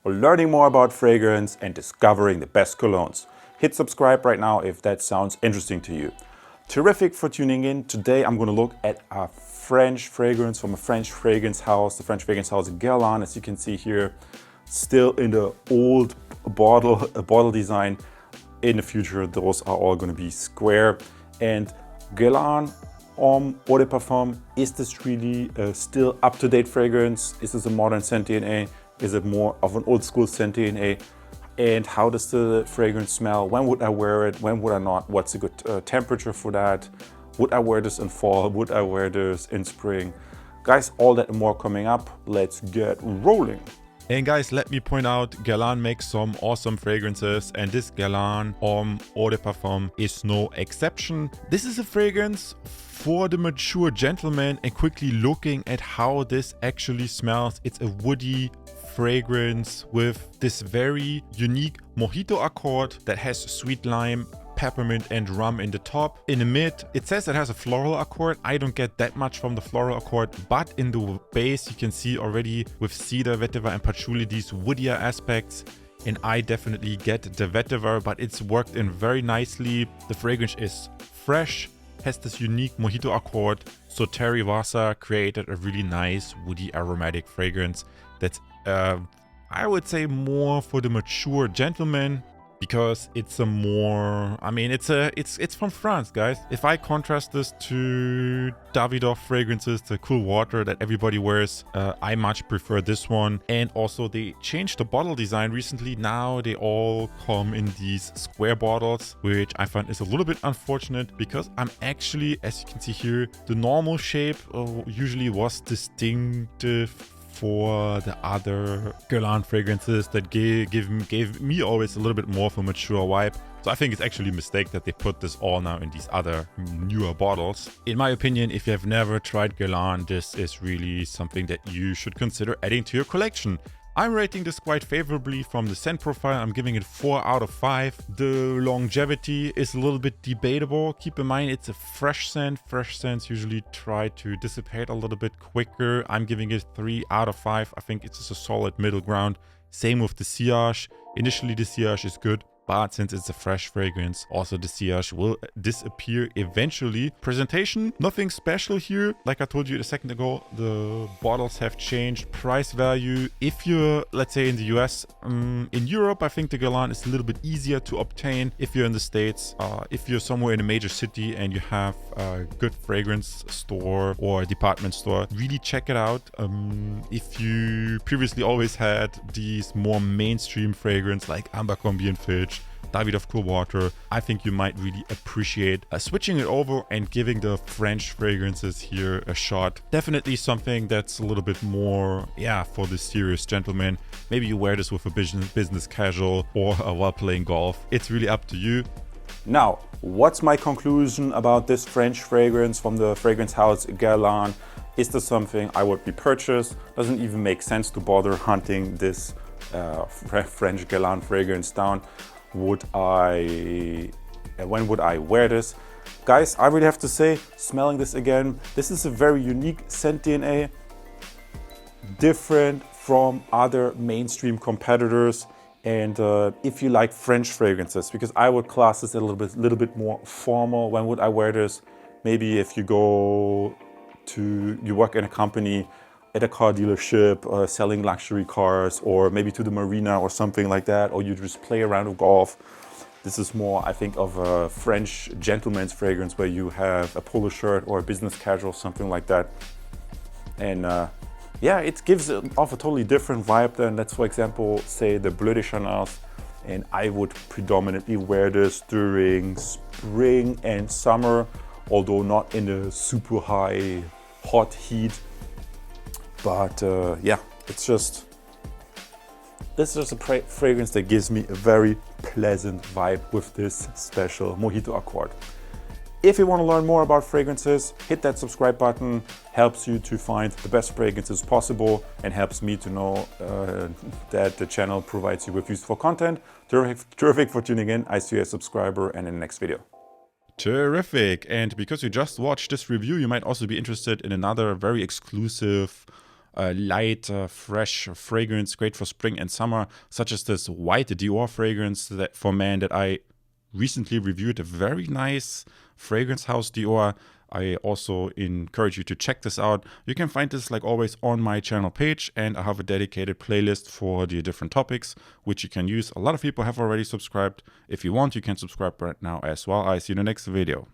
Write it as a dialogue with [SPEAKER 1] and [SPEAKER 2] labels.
[SPEAKER 1] or learning more about fragrance and discovering the best colognes. Hit subscribe right now if that sounds interesting to you. Terrific for tuning in. Today I'm going to look at a French fragrance from a French fragrance house, the French fragrance house Guerlain, as you can see here, still in the old bottle design. In the future, those are all going to be square. And Guerlain Homme Eau de Parfum, is this really still up-to-date fragrance? Is this a modern scent DNA? Is it more of an old school scent DNA? And how does the fragrance smell? When would I wear it? When would I not? What's a good temperature for that? Would I wear this in fall? Would I wear this in spring? Guys, all that and more coming up. Let's get rolling.
[SPEAKER 2] And guys, let me point out, Guerlain makes some awesome fragrances, and this Guerlain Homme Eau de Parfum is no exception. This is a fragrance for the mature gentleman, and quickly looking at how this actually smells, it's a woody fragrance with this very unique Mojito accord that has sweet lime, peppermint and rum in the top. In the mid, it says it has a floral accord. I don't get that much from the floral accord, but in the base you can see already with cedar, vetiver and patchouli these woodier aspects. And I definitely get the vetiver, but it's worked in very nicely. The fragrance is fresh, has this unique Mojito accord. So Terry Vasa created a really nice woody aromatic fragrance that's I would say more for the mature gentleman, because it's a more, I mean, it's from France, guys. If I contrast this to Davidoff fragrances, the cool water that everybody wears, I much prefer this one. And also they changed the bottle design recently. Now they all come in these square bottles, which I find is a little bit unfortunate, because I'm actually, as you can see here, the normal shape usually was distinctive for the other Guerlain fragrances that gave me always a little bit more of a mature vibe. So I think it's actually a mistake that they put this all now in these other newer bottles. In my opinion, if you have never tried Guerlain, this is really something that you should consider adding to your collection. I'm rating this quite favorably from the scent profile. I'm giving it 4 out of 5. The longevity is a little bit debatable. Keep in mind it's a fresh scent. Fresh scents usually try to dissipate a little bit quicker. I'm giving it 3 out of 5. I think it's just a solid middle ground. Same with the sillage. Initially the sillage is good, but since it's a fresh fragrance, also the sillage will disappear eventually. Presentation, nothing special here. Like I told you a second ago, the bottles have changed. Price value, if you're, let's say in the US, in Europe, I think the Guerlain is a little bit easier to obtain. If you're in the States, if you're somewhere in a major city and you have a good fragrance store or department store, really check it out. If you previously always had these more mainstream fragrance like Abercrombie and Fitch, Davidoff Cool Water, I think you might really appreciate switching it over and giving the French fragrances here a shot. Definitely something that's a little bit more, yeah, for the serious gentleman. Maybe you wear this with a business casual or while playing golf. It's really up to you.
[SPEAKER 1] Now, what's my conclusion about this French fragrance from the fragrance house Guerlain? Is this something I would be purchased? Doesn't even make sense to bother hunting this French Guerlain fragrance down. When would I wear this? Guys, I really have to say, smelling this again, this is a very unique scent DNA, different from other mainstream competitors. And if you like French fragrances, because I would class this a little bit more formal. When would I wear this? Maybe if you work in a company, at a car dealership, selling luxury cars, or maybe to the marina or something like that, or you just play around with golf. This is more, I think, of a French gentleman's fragrance where you have a polo shirt or a business casual, something like that. And yeah, it gives off a totally different vibe than, let's for example, say the Bleu de Chanel. And I would predominantly wear this during spring and summer, although not in the super high hot heat. But yeah, this is just a fragrance that gives me a very pleasant vibe with this special Mojito accord. If you want to learn more about fragrances, hit that subscribe button. Helps you to find the best fragrances possible and helps me to know that the channel provides you with useful content. Terrific for tuning in. I see you as a subscriber and in the next video.
[SPEAKER 2] Terrific. And because you just watched this review, you might also be interested in another very exclusive light, fresh fragrance, great for spring and summer, such as this white Dior fragrance that for men that I recently reviewed, a very nice fragrance house Dior. I also encourage you to check this out. You can find this, like always, on my channel page, and I have a dedicated playlist for the different topics which you can use. A lot of people have already subscribed. If you want, you can subscribe right now as well. I see you in the next video.